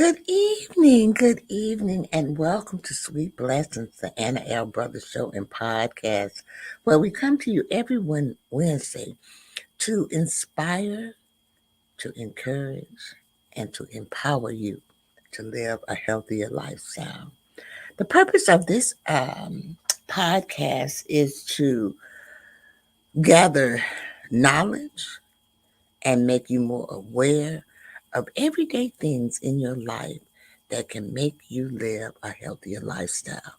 Good evening, and welcome to Sweet Blessings, the Anna L. Brothers Show and Podcast, where we come to you every Wednesday to inspire, to encourage, and to empower you to live a healthier lifestyle. The purpose of this podcast is to gather knowledge and make you more aware of everyday things in your life that can make you live a healthier lifestyle.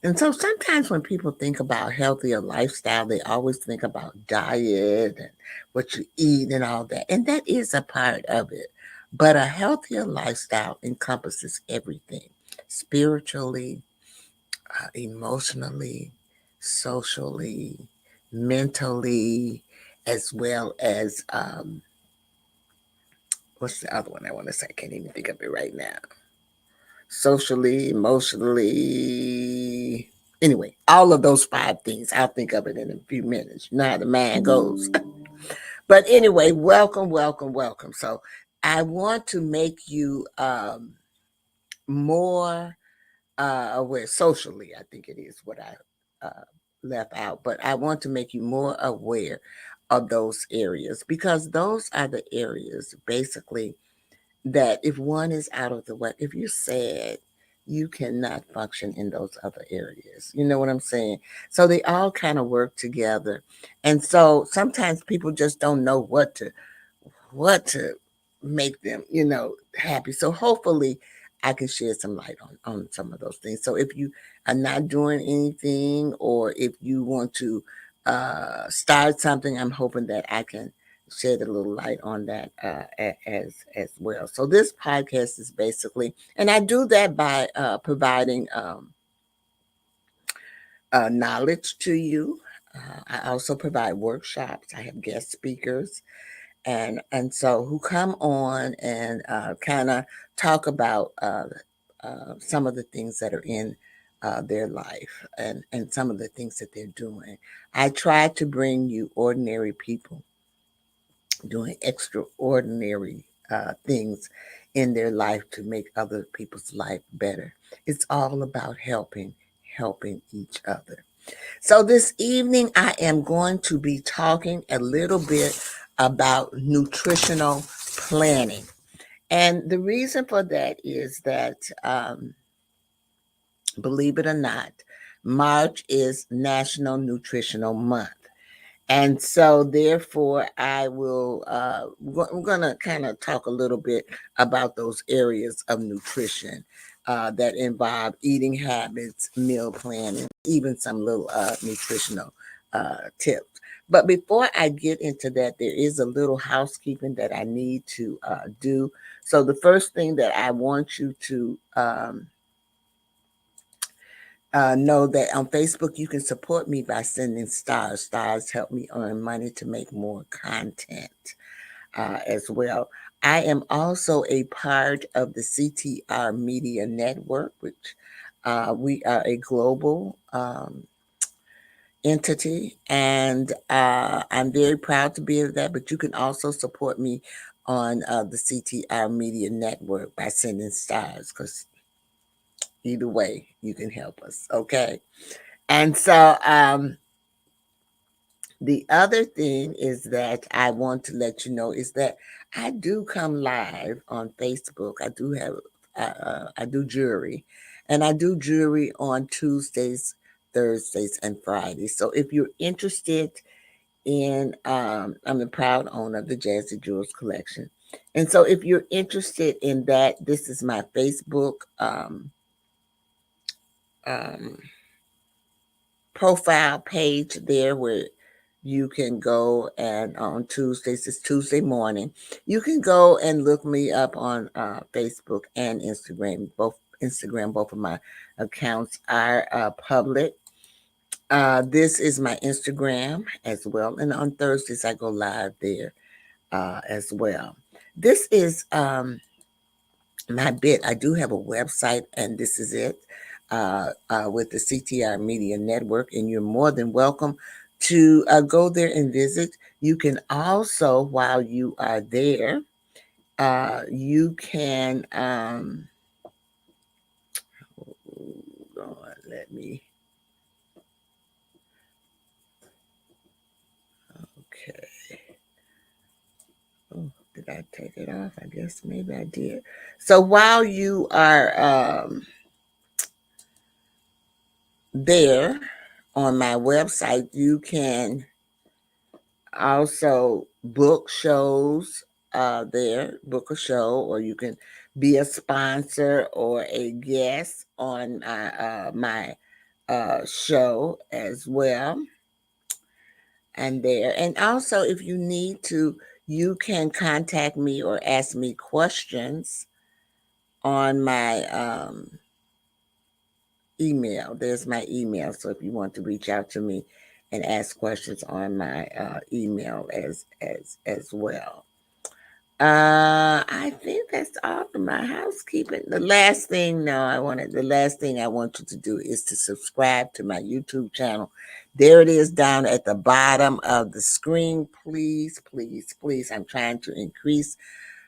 And so sometimes when people think about healthier lifestyle, they always think about diet and what you eat and all that. And that is a part of it. But a healthier lifestyle encompasses everything spiritually, emotionally, socially, mentally, as well as what's the other one I want to say? I can't even think of it right now. Socially, emotionally. Anyway, all of those five things. I'll think of it in a few minutes. You know how the mind goes. But anyway, welcome. So I want to make you more aware socially. I think it is what I left out. But I want to make you more aware of those areas because those are the areas basically that if one is out of the way, if you're sad, you cannot function in those other areas. You know what I'm saying? So they all kind of work together. And so sometimes people just don't know what to make them, happy. So hopefully I can shed some light on some of those things. So if you are not doing anything or if you want to start something, I'm hoping that I can shed a little light on that as well. So this podcast is basically, and I do that by providing knowledge to you. I also provide workshops. I have guest speakers and so who come on and kind of talk about some of the things that are in their life and some of the things that they're doing. I try to bring you ordinary people doing extraordinary things in their life to make other people's life better. It's all about helping each other. So this evening, I am going to be talking a little bit about nutritional planning. And the reason for that is that, believe it or not, March is National Nutritional Month. And so, therefore, I'm going to kind of talk a little bit about those areas of nutrition that involve eating habits, meal planning, even some little nutritional tips. But before I get into that, there is a little housekeeping that I need to do. So, the first thing that I want you to know that on Facebook you can support me by sending stars. Stars help me earn money to make more content as well. I am also a part of the CTR Media Network, which we are a global entity, and I'm very proud to be of that. But you can also support me on the CTR Media Network by sending stars, because either way you can help us. Okay. And so the other thing is that I want to let you know is that I do come live on Facebook. I do jewelry, and I do jewelry on Tuesdays, Thursdays, and Fridays. So if you're interested in, I'm the proud owner of the Jazzy Jewels collection, and so if you're interested in that, this is my Facebook um, profile page there where you can go and on Tuesdays, it's Tuesday morning, you can go and look me up on Facebook and Instagram. Both of my accounts are public. This is my Instagram as well. And on Thursdays, I go live there as well. This is my bit. I do have a website, and this is it with the CTR Media Network, and you're more than welcome to go there and visit. You can also, while you are there, You can, hold on, let me, okay. Oh, did I take it off? I guess maybe I did. So while you are there on my website, you can also book shows there, book a show, or you can be a sponsor or a guest on my show as well. And there, and also if you need to, you can contact me or ask me questions on my email. There's my email. So if you want to reach out to me and ask questions on my email as well. I think that's all for my housekeeping. The last thing I want you to do is to subscribe to my YouTube channel. There it is down at the bottom of the screen. Please, please, please. I'm trying to increase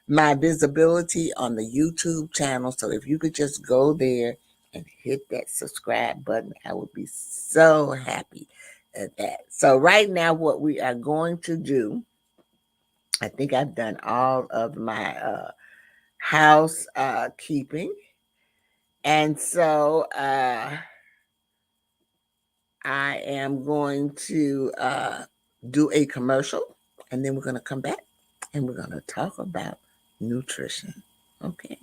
my visibility on the YouTube channel. So if you could just go there and hit that subscribe button, I would be so happy at that. So right now, what we are going to do, I think I've done all of my house keeping. And so I am going to do a commercial, and then we're going to come back and we're going to talk about nutrition. Okay.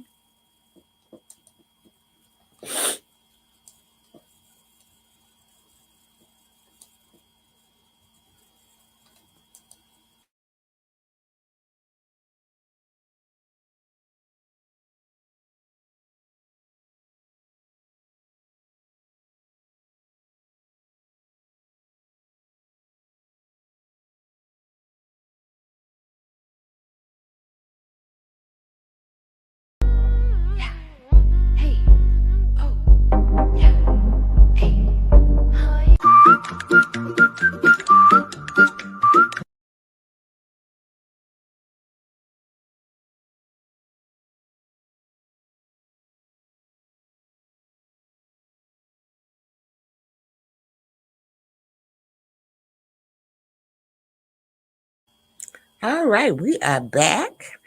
All right, we are back,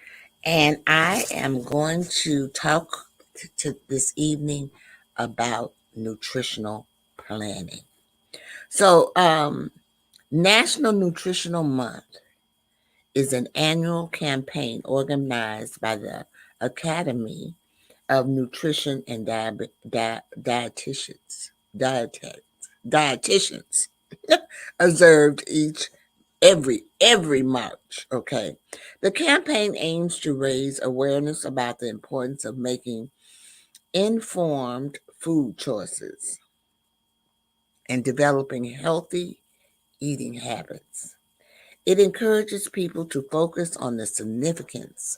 and I am going to talk to this evening about nutritional planning. So, National Nutritional Month is an annual campaign organized by the Academy of Nutrition and Dietitians, dietitians, observed every March. Okay, the campaign aims to raise awareness about the importance of making informed food choices and developing healthy eating habits. It encourages people to focus on the significance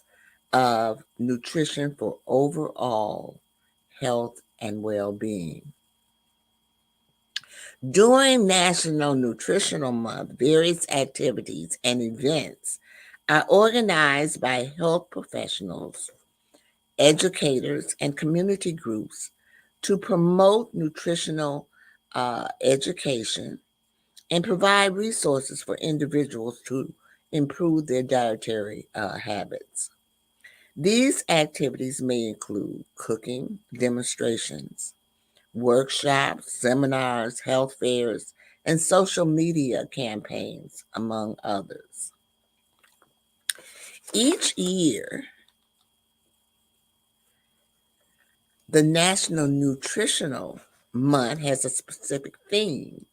of nutrition for overall health and well-being. During National Nutritional Month, various activities and events are organized by health professionals, educators, and community groups to promote nutritional education and provide resources for individuals to improve their dietary habits. These activities may include cooking demonstrations, workshops, seminars, health fairs, and social media campaigns, among others. Each year, the National Nutritional Month has a specific theme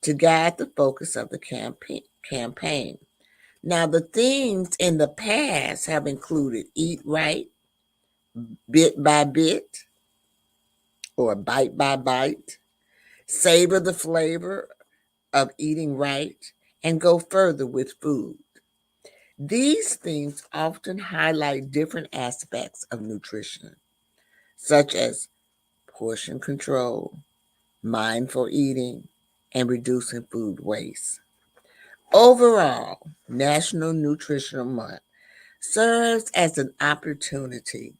to guide the focus of the campaign. Now, the themes in the past have included eat right, bit by bit, or bite by bite, savor the flavor of eating right, and go further with food. These themes often highlight different aspects of nutrition, such as portion control, mindful eating, and reducing food waste. Overall, National Nutritional Month serves as an opportunity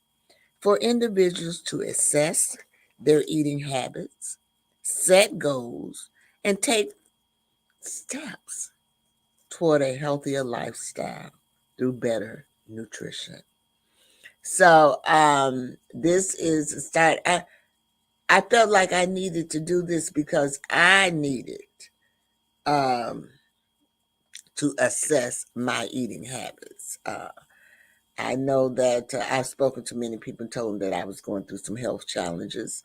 for individuals to assess their eating habits, set goals, and take steps toward a healthier lifestyle through better nutrition. So this is a start. I felt like I needed to do this because I needed um, to assess my eating habits. I know that I've spoken to many people and told them that I was going through some health challenges.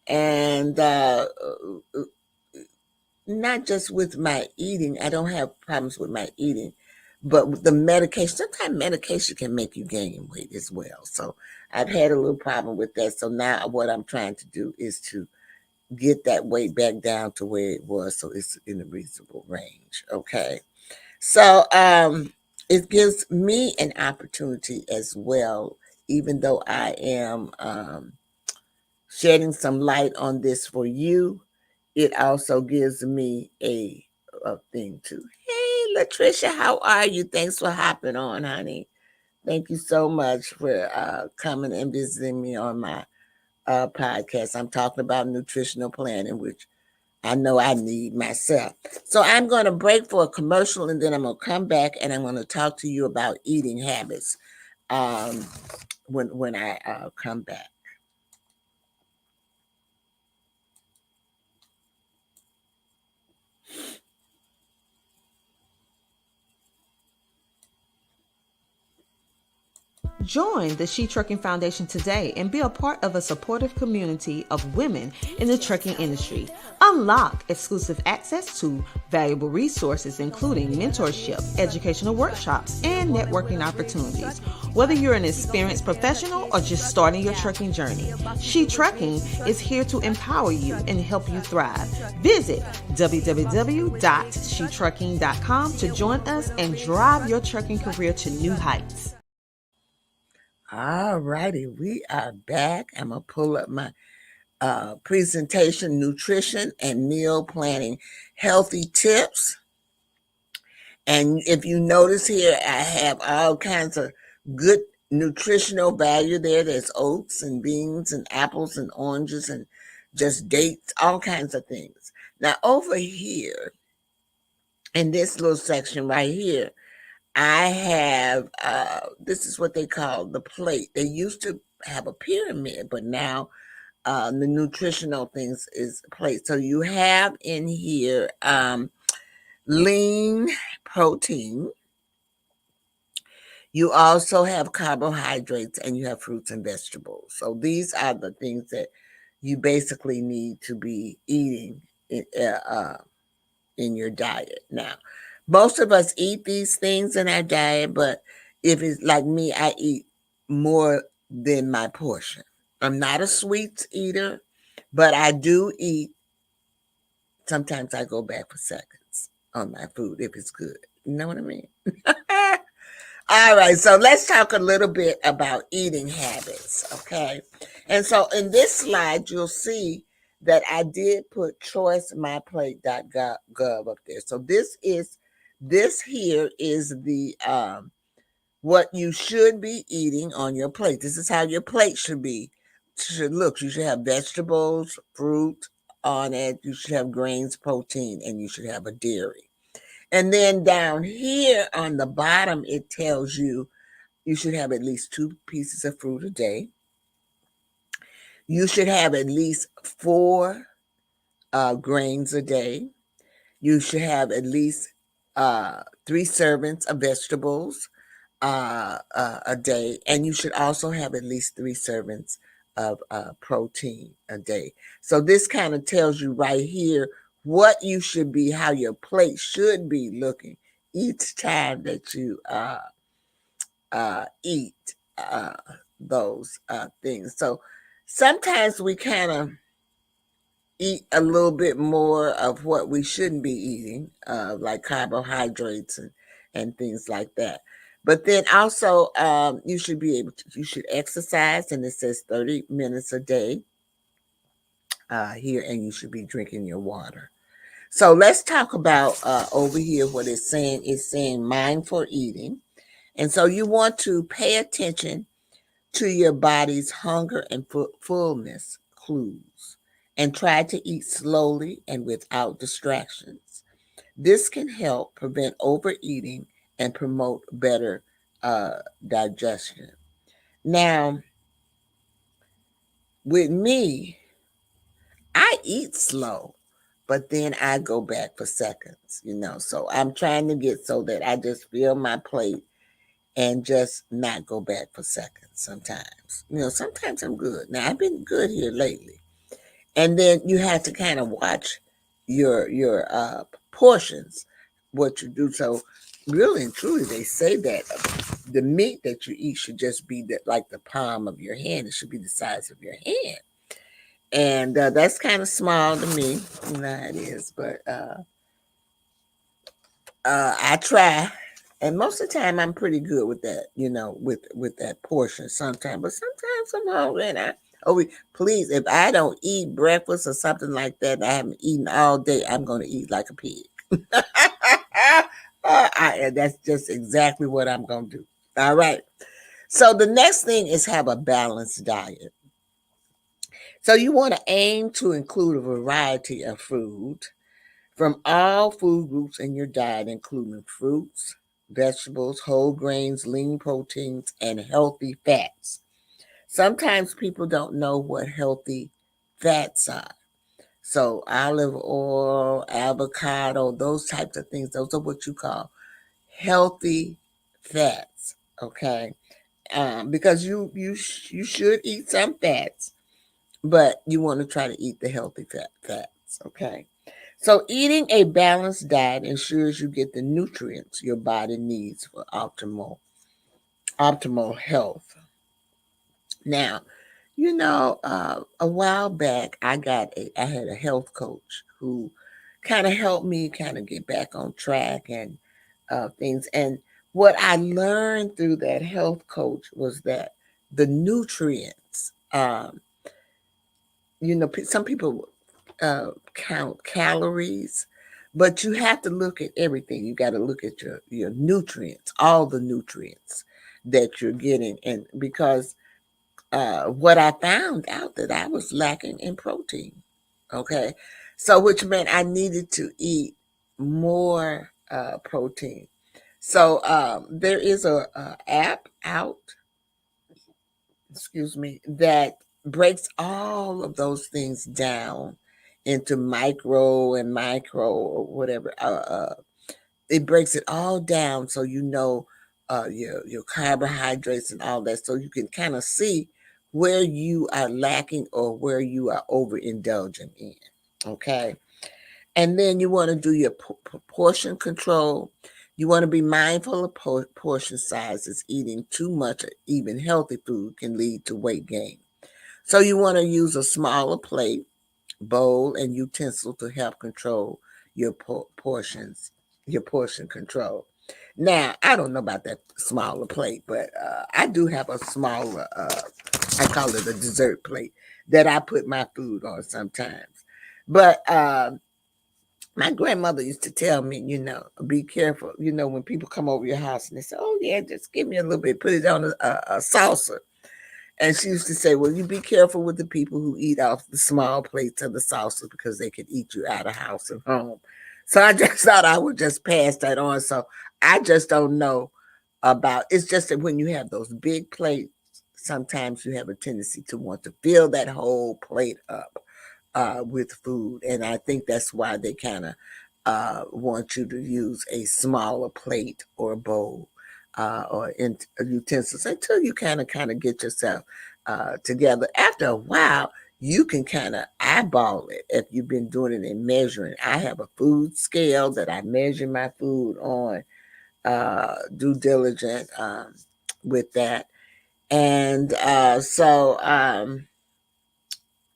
And not just with my eating, I don't have problems with my eating, but with the medication. Sometimes medication can make you gain weight as well. So I've had a little problem with that. So now what I'm trying to do is to get that weight back down to where it was so it's in a reasonable range. Okay. So it gives me an opportunity as well, even though I am shedding some light on this for you. It also gives me a thing to, hey, Latricia, how are you? Thanks for hopping on, honey. Thank you so much for coming and visiting me on my podcast. I'm talking about nutritional planning, which I know I need myself. So I'm going to break for a commercial and then I'm going to come back and I'm going to talk to you about eating habits um, when I come back. Join the She Trucking Foundation today and be a part of a supportive community of women in the trucking industry. Unlock exclusive access to valuable resources, including mentorship, educational workshops, and networking opportunities. Whether you're an experienced professional or just starting your trucking journey, She Trucking is here to empower you and help you thrive. Visit www.shetrucking.com to join us and drive your trucking career to new heights. All righty, we are back. I'm going to pull up my presentation, nutrition and meal planning, healthy tips. And if you notice here, I have all kinds of good nutritional value there. There's oats and beans and apples and oranges and just dates, all kinds of things. Now, over here in this little section right here, I have this is what they call the plate. They used to have a pyramid, but now the nutritional things is plate. So you have in here lean protein. You also have carbohydrates and you have fruits and vegetables. So these are the things that you basically need to be eating in your diet. Now, most of us eat these things in our diet, but if it's like me, I eat more than my portion. I'm not a sweets eater, but I do eat. Sometimes I go back for seconds on my food if it's good. You know what I mean? All right, so let's talk a little bit about eating habits, okay? And so in this slide, you'll see that I did put choicemyplate.gov up there. So this here is the what you should be eating on your plate. This is how your plate should look. You should have vegetables, fruit on it. You should have grains, protein, and you should have a dairy. And then down here on the bottom, it tells you you should have at least 2 pieces of fruit a day. You should have at least 4 grains a day. You should have at least 3 servings of vegetables a day. And you should also have at least 3 servings of protein a day. So this kind of tells you right here what you should be, how your plate should be looking each time that you eat those things. So sometimes we kind of eat a little bit more of what we shouldn't be eating, like carbohydrates and things like that. But then also, you should be able to, you should exercise, and it says 30 minutes a day here, and you should be drinking your water. So let's talk about over here what it's saying. It's saying mindful eating. And so you want to pay attention to your body's hunger and fullness clues and try to eat slowly and without distractions. This can help prevent overeating and promote better digestion. Now, with me, I eat slow, but then I go back for seconds. So I'm trying to get so that I just fill my plate and just not go back for seconds sometimes. Sometimes I'm good. Now I've been good here lately. And then you have to kind of watch your portions, what you do. So really and truly they say that the meat that you eat should just be like the palm of your hand. It should be the size of your hand. And that's kind of small to me. You know how it is. But I try, and most of the time I'm pretty good with that. With that portion sometimes. But sometimes I'm hungry, and please, if I don't eat breakfast or something like that, I haven't eaten all day, I'm going to eat like a pig. That's just exactly what I'm going to do. All right. So the next thing is have a balanced diet. So you want to aim to include a variety of food from all food groups in your diet, including fruits, vegetables, whole grains, lean proteins, and healthy fats. Sometimes people don't know what healthy fats are. So olive oil, avocado, those types of things, those are what you call healthy fats. Okay. Because you should eat some fats, but you want to try to eat the healthy fats. Okay. So eating a balanced diet ensures you get the nutrients your body needs for optimal health. Now, a while back I had a health coach who kind of helped me kind of get back on track and things. And what I learned through that health coach was that the nutrients, some people count calories, but you have to look at everything. You got to look at your nutrients, all the nutrients that you're getting, and because what I found out that I was lacking in protein. Okay, so which meant I needed to eat more protein. So there is a app out, excuse me, that breaks all of those things down into micro or whatever. It breaks it all down so your carbohydrates and all that, so you can kind of see where you are lacking or where you are overindulging in. Okay. And then you want to do your portion control. You want to be mindful of portion sizes. Eating too much, even healthy food, can lead to weight gain. So you want to use a smaller plate, bowl, and utensil to help control your portions, your portion control. Now, I don't know about that smaller plate, but I do have a smaller, I call it a dessert plate that I put my food on sometimes. But my grandmother used to tell me, be careful, when people come over your house and they say, oh, yeah, just give me a little bit, put it on a salsa. And she used to say, well, you be careful with the people who eat off the small plates of the salsa because they could eat you out of house and home. So I just thought I would just pass that on. So I just don't know it's just that when you have those big plates, sometimes you have a tendency to want to fill that whole plate up with food. And I think that's why they kind of want you to use a smaller plate or bowl or utensils until you kind of get yourself together. After a while, you can kind of eyeball it if you've been doing it and measuring. I have a food scale that I measure my food on, due diligent with that. And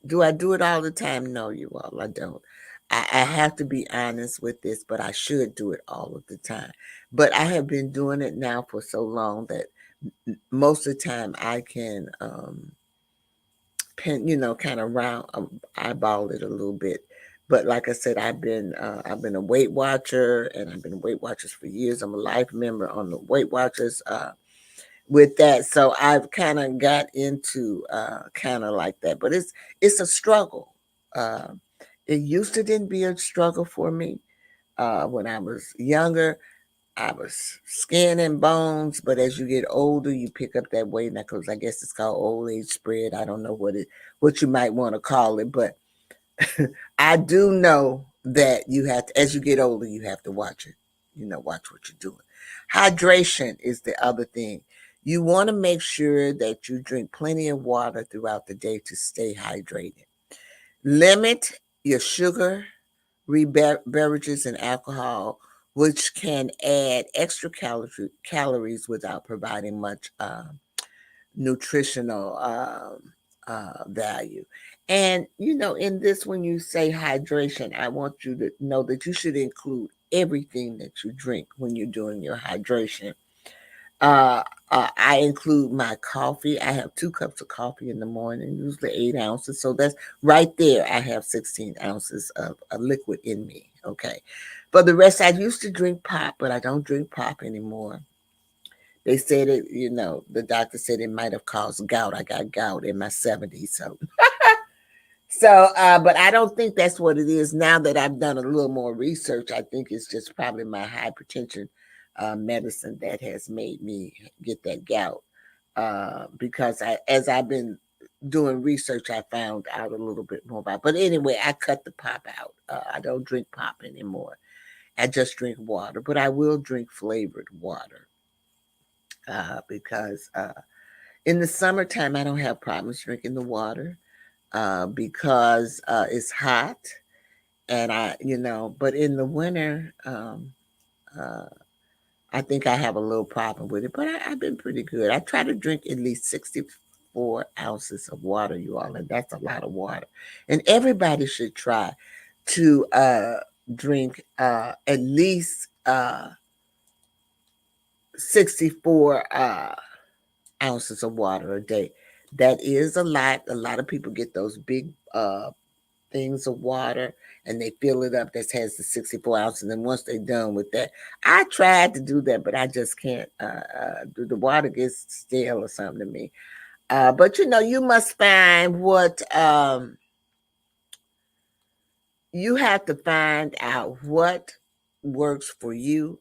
do I do it all the time? No, you all, I don't. I have to be honest with this, but I should do it all of the time. But I have been doing it now for so long that most of the time I can kind of round eyeball it a little bit. But like I said, I've been a Weight Watcher, and I've been a Weight Watchers for years. I'm a life member on the Weight Watchers. With that, so I've kind of got into kind of like that, but it's a struggle. Uh, it used to didn't be a struggle for me when I was younger. I was skin and bones, but as you get older, you pick up that weight. Now, because I guess it's called old age spread. I don't know what you might want to call it, but I do know that you have to, as you get older, you have to watch it. Watch what you're doing. Hydration is the other thing. You want to make sure that you drink plenty of water throughout the day to stay hydrated. Limit your sugar, beverages, and alcohol, which can add extra calories without providing much nutritional value. And in this, when you say hydration, I want you to know that you should include everything that you drink when you're doing your hydration. Uh, I include my coffee. I have 2 cups of coffee in the morning, usually 8 ounces. So that's right there. I have 16 ounces of a liquid in me. Okay. For the rest, I used to drink pop, but I don't drink pop anymore. They said it, the doctor said it might have caused gout. I got gout in my 70s. But I don't think that's what it is. Now that I've done a little more research, I think it's just probably my hypertension medicine that has made me get that gout. Because as I've been doing research, I found out a little bit more about it. But anyway, I cut the pop out. I don't drink pop anymore. I just drink water, but I will drink flavored water because in the summertime, I don't have problems drinking the water because it's hot. And but in the winter, uh, I think I have a little problem with it, but I've been pretty good. I try to drink at least 64 ounces of water, you all, and that's a lot of water. And everybody should try to drink at least 64 ounces of water a day. That is a lot. A lot of people get those big things of water and they fill it up that has the 64 ounces. And once they're done with that, I tried to do that, but I just can't do. The water gets stale or something to me. But you must find what you have to find out what works for you,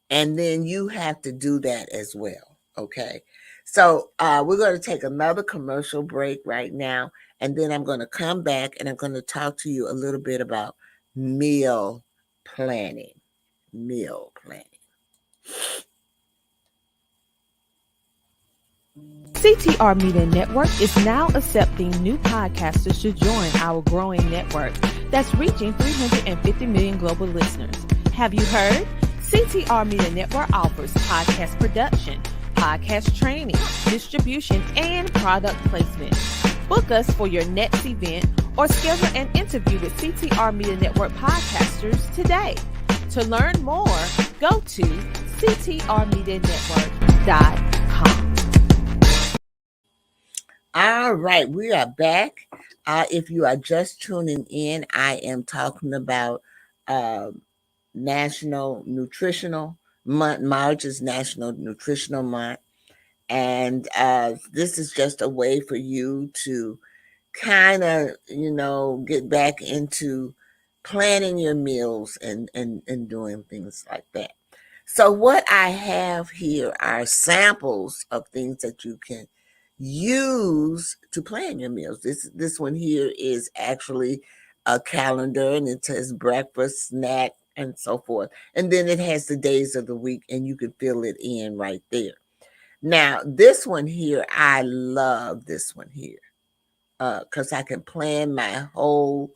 and then you have to do that as well. Okay. So we're going to take another commercial break right now, and then I'm going to come back and I'm going to talk to you a little bit about meal planning. Meal planning. CTR Media Network is now accepting new podcasters to join our growing network that's reaching 350 million global listeners. Have you heard? CTR Media Network offers podcast production, podcast training, distribution, and product placement. Book us for your next event or schedule an interview with CTR Media Network podcasters today. To learn more, go to ctrmedianetwork.com. All right, we are back. If you are just tuning in, I am talking about National Nutritional Month. March is National Nutritional Month. And this is just a way for you to kind of, get back into planning your meals and doing things like that. So what I have here are samples of things that you can use to plan your meals. This one here is actually a calendar, and it says breakfast, snack, and so forth. And then it has the days of the week, and you can fill it in right there. Now, this one here, I love this one here because I can plan my whole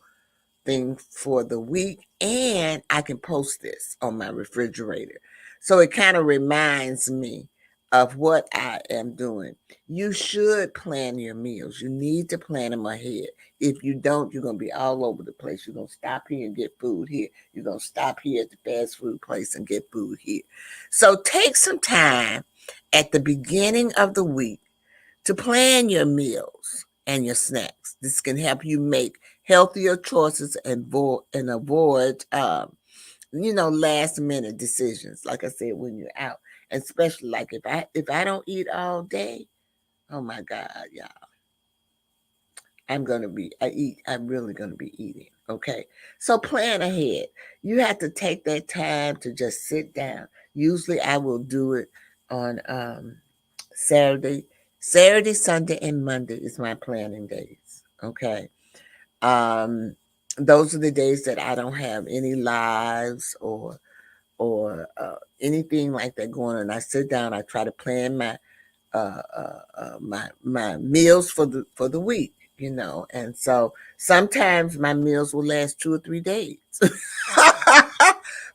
thing for the week, and I can post this on my refrigerator. So it kind of reminds me of what I am doing. You should plan your meals. You need to plan them ahead. If you don't, you're going to be all over the place. You're going to stop here and get food here. You're going to stop here at the fast food place and get food here. So take some time at the beginning of the week to plan your meals and your snacks. This can help you make healthier choices and avoid last minute decisions. Like I said, when you're out, and especially like if I don't eat all day, oh my God, y'all, I'm really gonna be eating. Okay. So plan ahead. You have to take that time to just sit down. Usually I will do it on Saturday. Saturday, Sunday, and Monday is my planning days. Okay. Um those are the days that I don't have any lives or anything like that going on. I sit down, I try to plan my meals for the week, and so sometimes my meals will last 2 or 3 days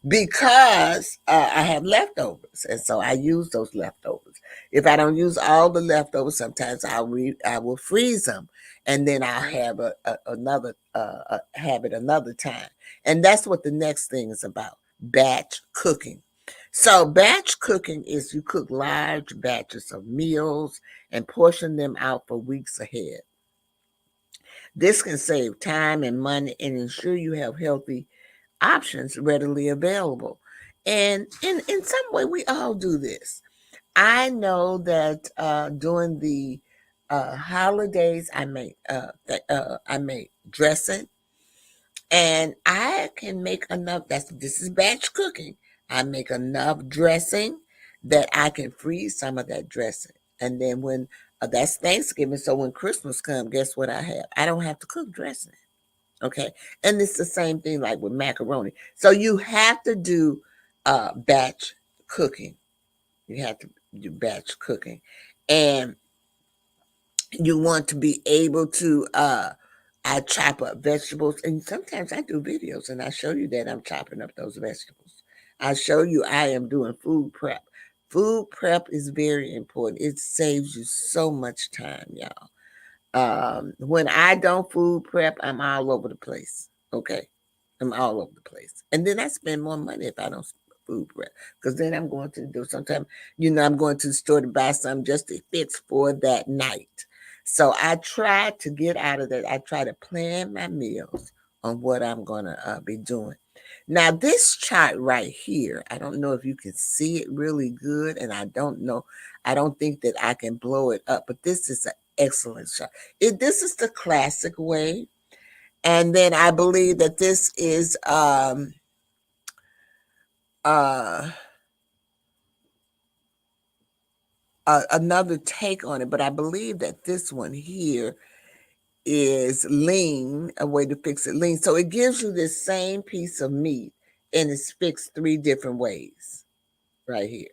because I have leftovers, and so I use those leftovers. If I don't use all the leftovers, sometimes I will freeze them, and then I'll have another have it another time, and that's what the next thing is about: batch cooking. So batch cooking is you cook large batches of meals and portion them out for weeks ahead. This can save time and money and ensure you have healthy options readily available. And in some way, we all do this. I know that during the holidays, I make dressing, and I can make enough. This is batch cooking. I make enough dressing that I can freeze some of that dressing, and then when that's Thanksgiving, so when Christmas comes, guess what I have? I don't have to cook dressing. Okay, and it's the same thing like with macaroni. So you have to do batch cooking. You have to do batch cooking, and you want to be able to I chop up vegetables, and sometimes I do videos and I show you that I'm chopping up those vegetables. I show you I am doing food prep. Food prep is very important. It saves you so much time, y'all. When I don't food prep, I'm all over the place. Okay. I'm all over the place. And then I spend more money if I don't food prep. Because then I'm going to do sometimes, I'm going to the store to buy something just to fix for that night. So I try to get out of that. I try to plan my meals on what I'm going to be doing. Now, this chart right here, I don't know if you can see it really good, and I don't think that I can blow it up, but this is an excellent chart. This is the classic way. And then I believe that this is uh, another take on it, but I believe that this one here is lean, a way to fix it lean. So it gives you this same piece of meat and it's fixed 3 different ways right here.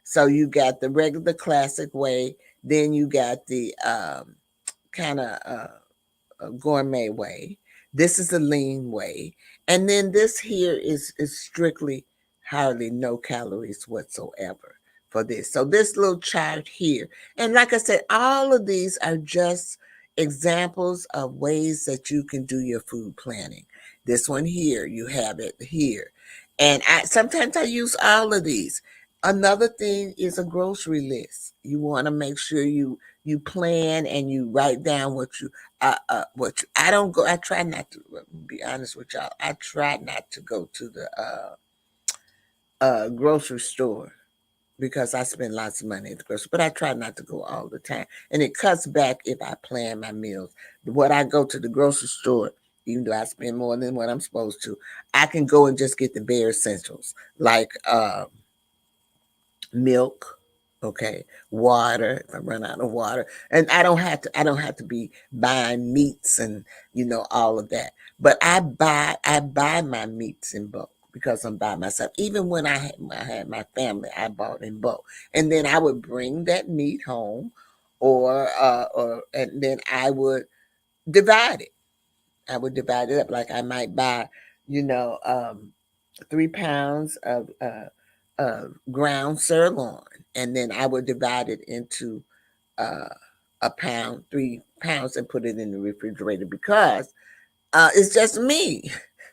So you got the regular classic way, then you got the kind of gourmet way. This is the lean way. And then this here is strictly hardly no calories whatsoever for this. So this little chart here. And like I said, all of these are just examples of ways that you can do your food planning. This one here, you have it here. And sometimes I use all of these. Another thing is a grocery list. You want to make sure you plan and you write down I don't go. I try not to be honest with y'all. I try not to go to the grocery store because I spend lots of money at the grocery. But I try not to go all the time, and it cuts back if I plan my meals. What I go to the grocery store, even though I spend more than what I'm supposed to, I can go and just get the bare essentials like milk, okay, water if I run out of water. And I don't have to be buying meats and all of that. But I buy my meats in bulk because I'm by myself. Even when I had my family, I bought in bulk. And then I would bring that meat home or and then I would divide it. I would divide it up. Like I might buy, you know, um 3 pounds of ground sirloin, and then I would divide it into uh, a pound, 3 pounds, and put it in the refrigerator because it's just me,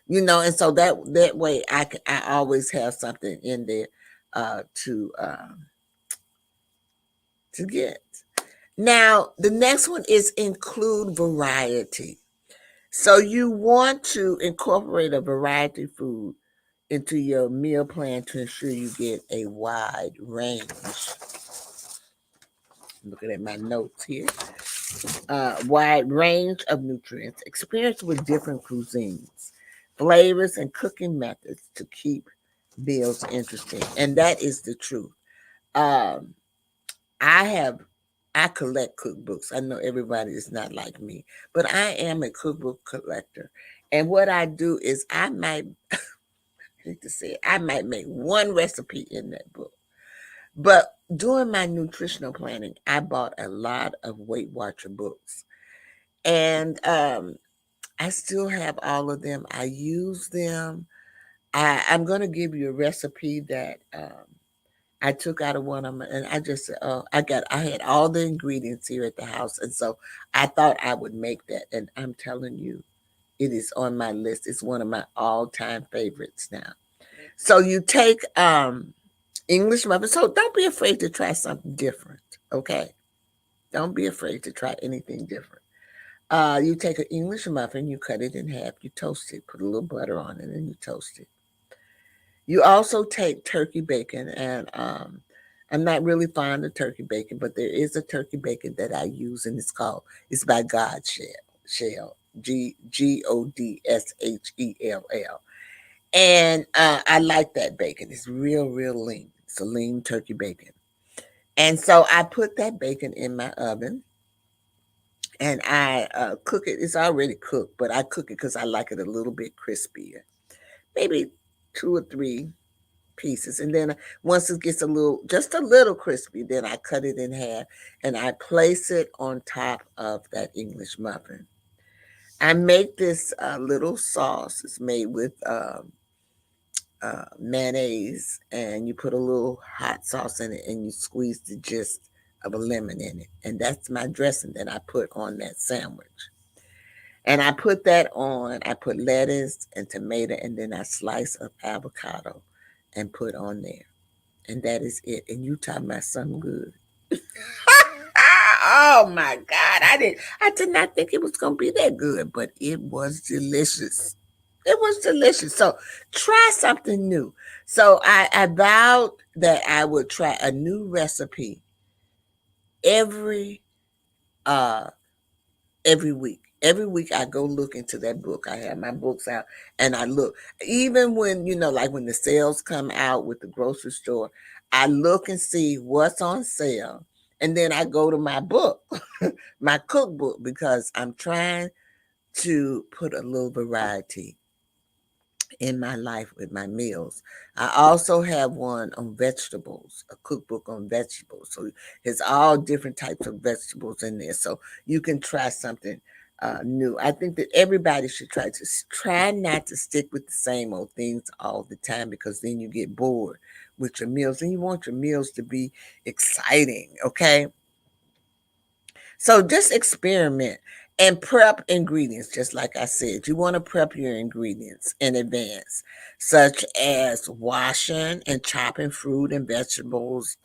and so that way I always have something in there uh, to uh, to get. Now, the next one is include variety. So you want to incorporate a variety of food into your meal plan to ensure you get a wide range. Looking at my notes here. Wide range of nutrients, experience with different cuisines, flavors, and cooking methods to keep meals interesting. And that is the truth. Um, I have I collect cookbooks. I know everybody is not like me, but I am a cookbook collector. And what I do is I might I hate to say it, I might make one recipe in that book. But during my nutritional planning, I bought a lot of Weight Watcher books. And I still have all of them. I use them. I'm going to give you a recipe that I took out of one of them, and I just said, "Oh, I had all the ingredients here at the house, and so I thought I would make that." And I'm telling you, it is on my list. It's one of my all-time favorites now. So you take English muffins. So don't be afraid to try something different. Okay, don't be afraid to try anything different. You take an English muffin, you cut it in half, you toast it, put a little butter on it, and you toast it. You also take turkey bacon, and I'm not really fond of turkey bacon, but there is a turkey bacon that I use, and it's by Godshell, Godshell, and I like that bacon. It's real lean. It's a lean turkey bacon, and so I put that bacon in my oven, and I cook it. It's already cooked, but I cook it because I like it a little bit crispier, maybe two or three pieces. And then once it gets just a little crispy, then I cut it in half and I place it on top of that English muffin. I make this little sauce. It's made with mayonnaise, and you put a little hot sauce in it, and you squeeze the gist of a lemon in it. And that's my dressing that I put on that sandwich. And I put that on. I put lettuce and tomato, and then I slice up avocado and put on there. And that is it. And you talking about something good. Oh my God. I did not think it was gonna be that good, but it was delicious. It was delicious. So try something new. So I vowed that I would try a new recipe every uh every week. Every week I go look into that book. I have my books out and I look. Even when, like when the sales come out with the grocery store, I look and see what's on sale. And then I go to my book, my cookbook, because I'm trying to put a little variety in my life with my meals. I also have one on vegetables, a cookbook on vegetables. So it's all different types of vegetables in there. So you can try something new. I think that everybody should try not to stick with the same old things all the time, because then you get bored with your meals and you want your meals to be exciting. Okay. So just experiment and prep ingredients, just like I said. You want to prep your ingredients in advance, such as washing and chopping fruit and vegetables,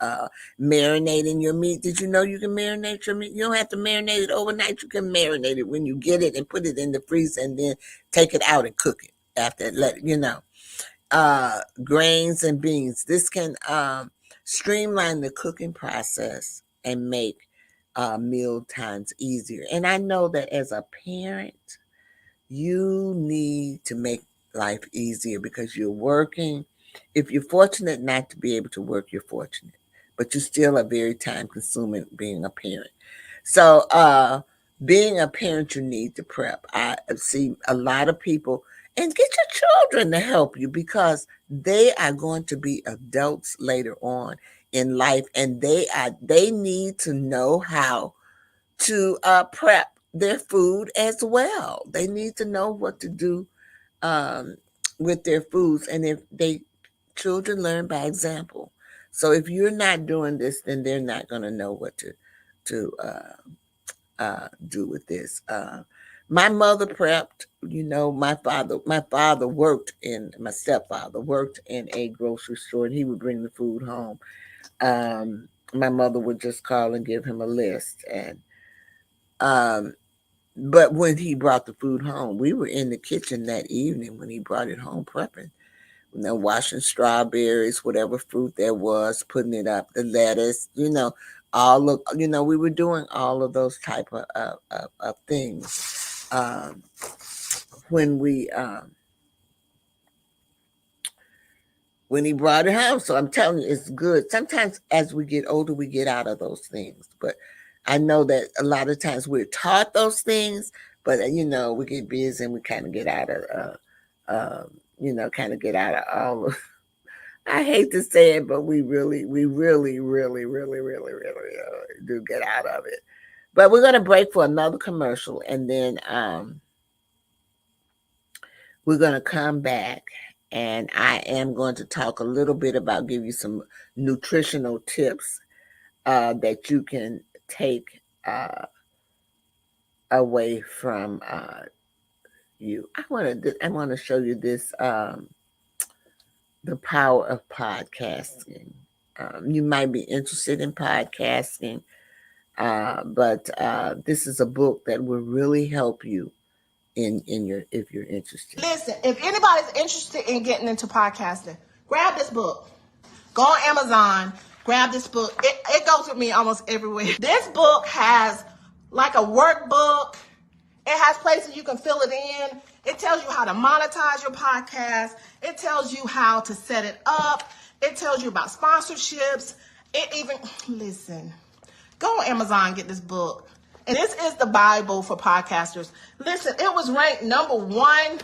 marinating your meat. Did you know you can marinate your meat? You don't have to marinate it overnight. You can marinate it when you get it and put it in the freezer and then take it out and cook it after. Grains and beans. This can streamline the cooking process and make meal times easier. And I know that as a parent, you need to make life easier because you're working. If you're fortunate not to be able to work, you're fortunate, but you still are very time consuming being a parent. So, being a parent, you need to prep. I see a lot of people, and get your children to help you, because they are going to be adults later on in life, and they need to know how to prep their food as well. They need to know what to do um, with their foods, and if they children learn by example. So if you're not doing this, then they're not going to know what to do with this. My mother prepped. My father worked in my stepfather worked in a grocery store, and he would bring the food home. Um, my mother would just call and give him a list. And but when he brought the food home, we were in the kitchen that evening when he brought it home, prepping, washing strawberries, whatever fruit there was, putting it up, the lettuce, all of, we were doing all of those type of things when we when he brought it home. So I'm telling you, it's good. Sometimes as we get older, we get out of those things. But I know that a lot of times we're taught those things, but we get busy and we kind of get out of, kind of get out of all of. I hate to say it, but we really, really, really, really, really, really do get out of it. But we're gonna break for another commercial, and then we're gonna come back, and I am going to talk a little bit about, give you some nutritional tips that you can take away from you. I want to show you this, the power of podcasting. You might be interested in podcasting, but this is a book that will really help you in your, if you're interested. Listen, if anybody's interested in getting into podcasting, grab this book. Go on Amazon, grab this book. It goes with me almost everywhere. This book has like a workbook. It has places you can fill it in. It tells you how to monetize your podcast. It tells you how to set it up. It tells you about sponsorships. It even, listen, go on Amazon, get this book. And this is the Bible for podcasters. Listen, it was ranked #1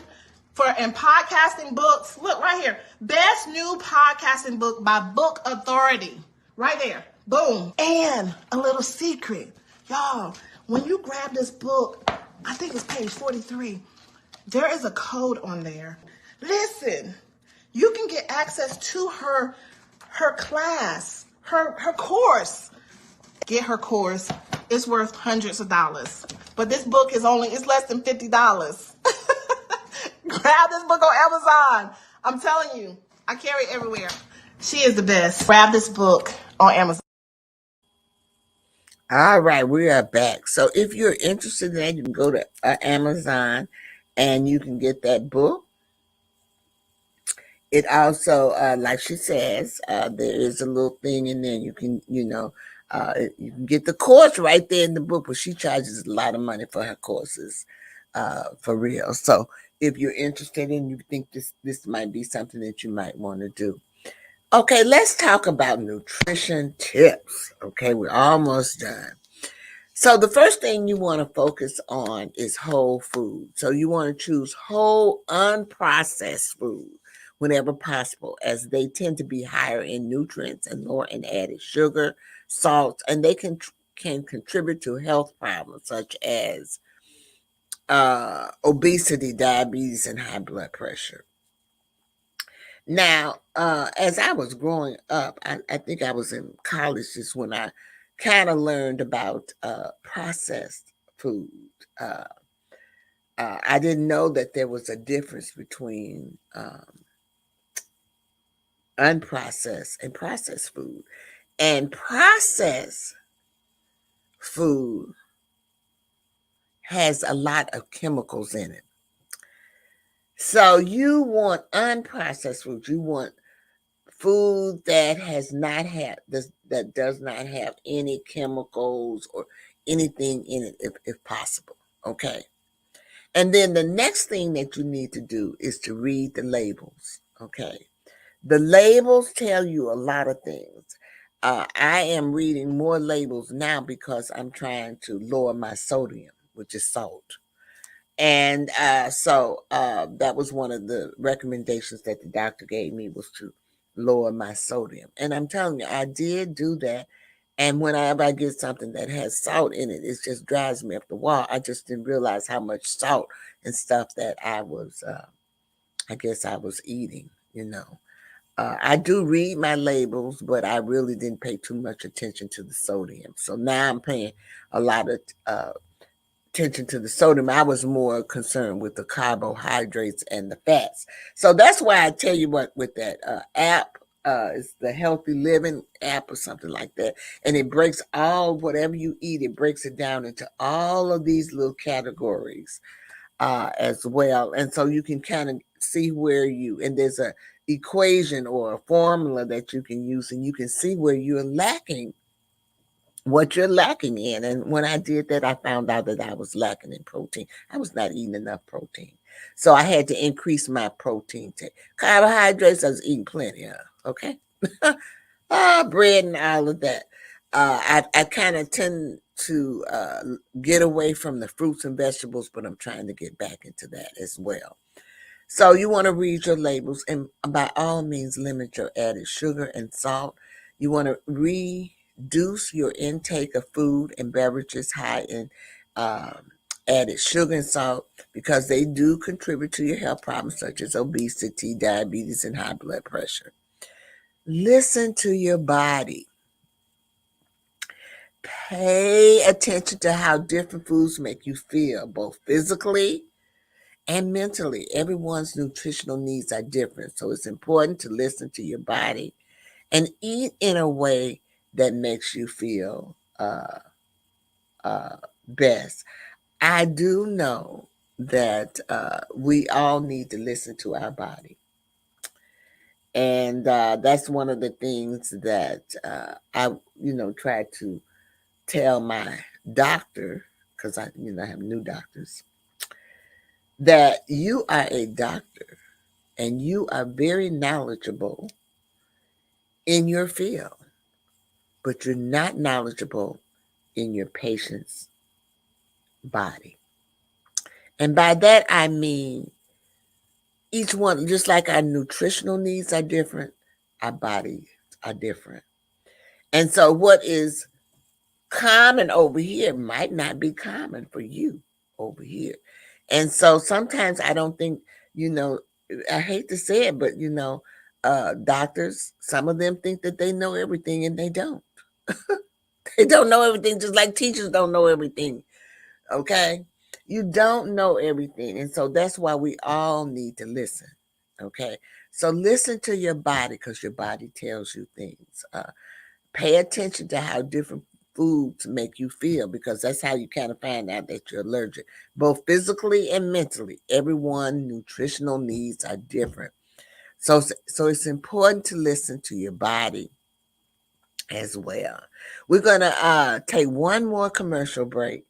in podcasting books. Look right here. Best new podcasting book by Book Authority. Right there. Boom. And a little secret. Y'all, when you grab this book, I think it's page 43. There is a code on there. Listen, you can get access to her class, her course. Get her course. It's worth hundreds of dollars. But this book is it's less than $50. Grab this book on Amazon. I'm telling you, I carry it everywhere. She is the best. Grab this book on Amazon. All right, we are back. So if you're interested in that, you can go to Amazon and you can get that book. It also, like she says, there is a little thing in there. You can, you can get the course right there in the book, but she charges a lot of money for her courses, for real. So if you're interested and you think this might be something that you might want to do. Okay, let's talk about nutrition tips. Okay, we're almost done. So the first thing you want to focus on is whole food. So you want to choose whole, unprocessed food whenever possible, as they tend to be higher in nutrients and lower in added sugar, salt, and they can contribute to health problems such as obesity, diabetes, and high blood pressure. Now, as I was growing up, I think I was in college just when I kind of learned about processed food. I didn't know that there was a difference between unprocessed and processed food. And processed food has a lot of chemicals in it. So you want unprocessed food. You want food that that does not have any chemicals or anything in it, if possible. Okay. And then the next thing that you need to do is to read the labels. Okay. The labels tell you a lot of things. I am reading more labels now because I'm trying to lower my sodium, which is salt. And so that was one of the recommendations that the doctor gave me, was to lower my sodium. And I'm telling you, I did do that. And whenever I get something that has salt in it, it just drives me up the wall. I just didn't realize how much salt and stuff that I was, I guess I was eating, I do read my labels, but I really didn't pay too much attention to the sodium. So now I'm paying a lot of attention to the sodium. I was more concerned with the carbohydrates and the fats. So that's why I tell you what, with that app, it's the Healthy Living app or something like that, and it breaks all whatever you eat. It breaks it down into all of these little categories as well, and so you can kind of see where you and there's a equation or a formula that you can use, and you can see where you're lacking what you're lacking in. And when I did that, I found out that I was lacking in protein. I was not eating enough protein. So I had to increase my protein take. Carbohydrates, I was eating plenty of, okay? Bread and all of that. I kind of tend to get away from the fruits and vegetables, but I'm trying to get back into that as well. So you want to read your labels and by all means limit your added sugar and salt. You want to reduce your intake of food and beverages high in added sugar and salt because they do contribute to your health problems such as obesity, diabetes, and high blood pressure. Listen to your body. Pay attention to how different foods make you feel, both physically and mentally. Everyone's nutritional needs are different, so it's important to listen to your body and eat in a way that makes you feel best. I do know that we all need to listen to our body. And that's one of the things that I, try to tell my doctor, because I have new doctors, that you are a doctor and you are very knowledgeable in your field, but you're not knowledgeable in your patient's body. And by that, I mean each one, just like our nutritional needs are different, our bodies are different. And so what is common over here might not be common for you over here. And so sometimes I don't think, I hate to say it, but doctors, some of them think that they know everything and they don't. They don't know everything, just like teachers don't know everything. Okay? You don't know everything. And so that's why we all need to listen. Okay? So listen to your body because your body tells you things. Pay attention to how different foods make you feel because that's how you kind of find out that you're allergic, both physically and mentally. Everyone's nutritional needs are different. So it's important to listen to your body as well. We're going to take one more commercial break,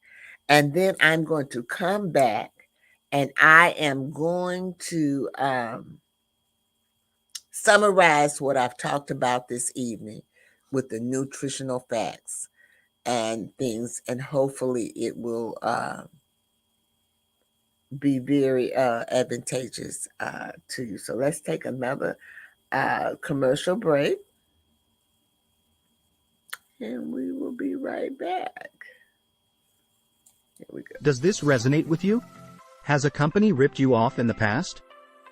and then I'm going to come back and I am going to summarize what I've talked about this evening with the nutritional facts and things, and hopefully it will be very advantageous to you. So let's take another commercial break, and we will be right back. Here we go. Does this resonate with you? Has a company ripped you off in the past?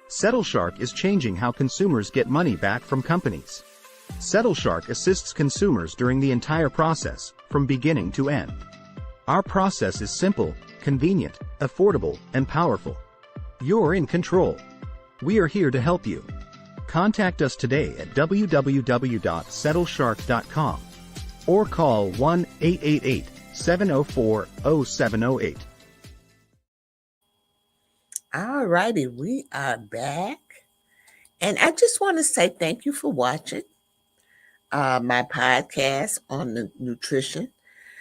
SettleShark is changing how consumers get money back from companies. SettleShark assists consumers during the entire process, from beginning to end. Our process is simple, convenient, affordable, and powerful. You're in control. We are here to help you. Contact us today at www.settleshark.com or call 1-888-704-0708. All righty, we are back. And I just want to say thank you for watching my podcast on the nutrition.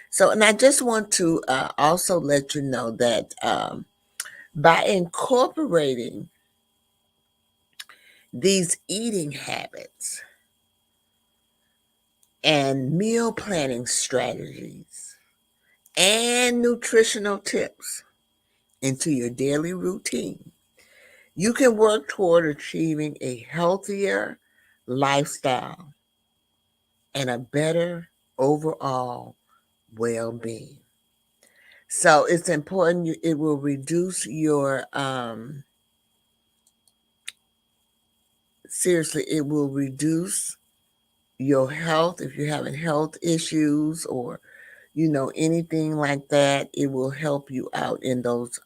So, and I just want to also let you know that by incorporating these eating habits and meal planning strategies and nutritional tips into your daily routine, you can work toward achieving a healthier lifestyle and a better overall well-being. So it's important. It will reduce your it will reduce your health if you're having health issues or anything like that. It will help you out in those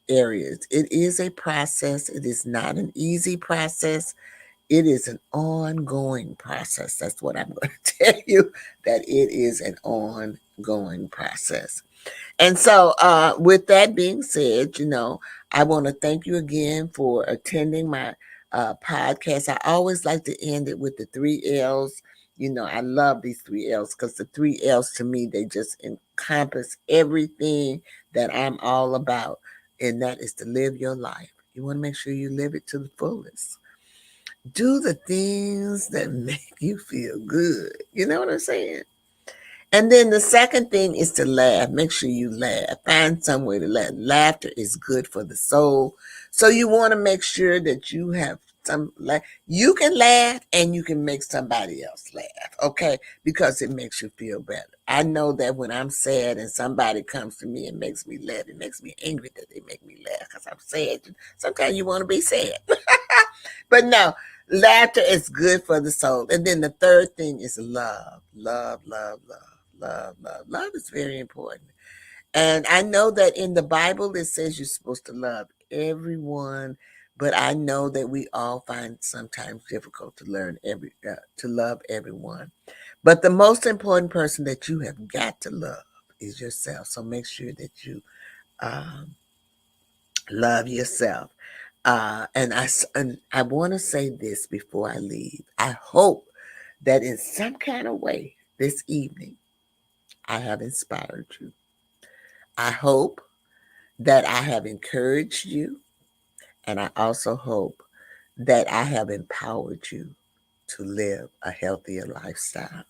areas. It is a process. It is not an easy process. It is an ongoing process. That's what I'm going to tell you, that it is an ongoing process. And so, with that being said, I want to thank you again for attending my podcast. I always like to end it with the 3 L's. I love these 3 L's because the 3 L's to me, they just encompass everything that I'm all about. And that is to live your life. You want to make sure you live it to the fullest. Do the things that make you feel good. You know what I'm saying? And then the second thing is to laugh. Make sure you laugh. Find some way to laugh. Laughter is good for the soul. So you want to make sure that you have some laugh. You can laugh and you can make somebody else laugh, okay? Because it makes you feel better. I know that when I'm sad and somebody comes to me and makes me laugh, it makes me angry that they make me laugh because I'm sad. Sometimes you want to be sad. But no, laughter is good for the soul. And then the third thing is love. Love, love, love. Love, love. Love is very important. And I know that in the Bible it says you're supposed to love everyone, but I know that we all find sometimes difficult to to love everyone. But the most important person that you have got to love is yourself. So make sure that you love yourself. And I want to say this before I leave. I hope that in some kind of way this evening I have inspired you. I hope that I have encouraged you, and I also hope that I have empowered you to live a healthier lifestyle.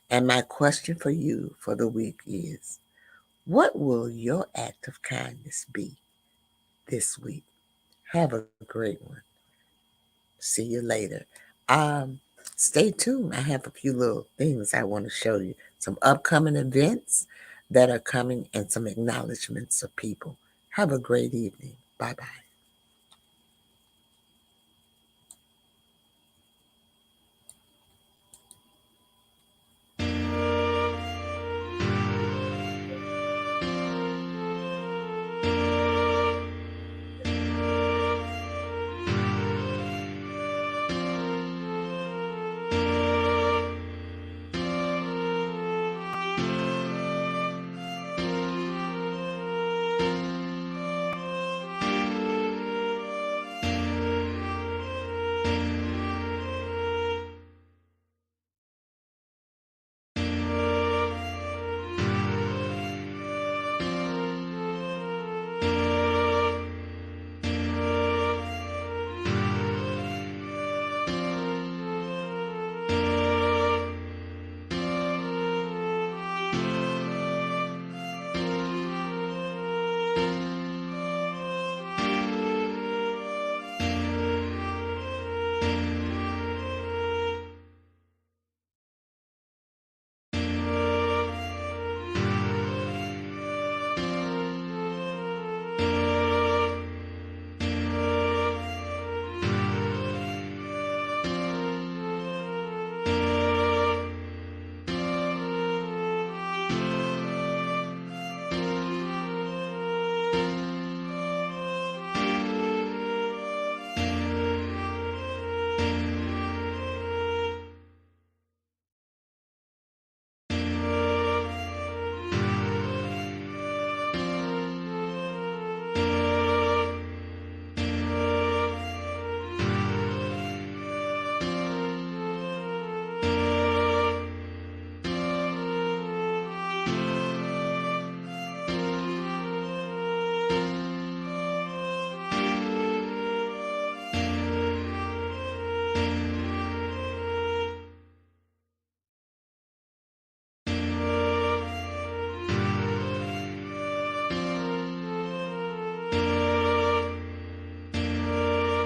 And my question for you for the week is, what will your act of kindness be this week? Have a great one. See you later. Stay tuned. I have a few little things I want to show you. Some upcoming events that are coming and some acknowledgments of people. Have a great evening. Bye-bye.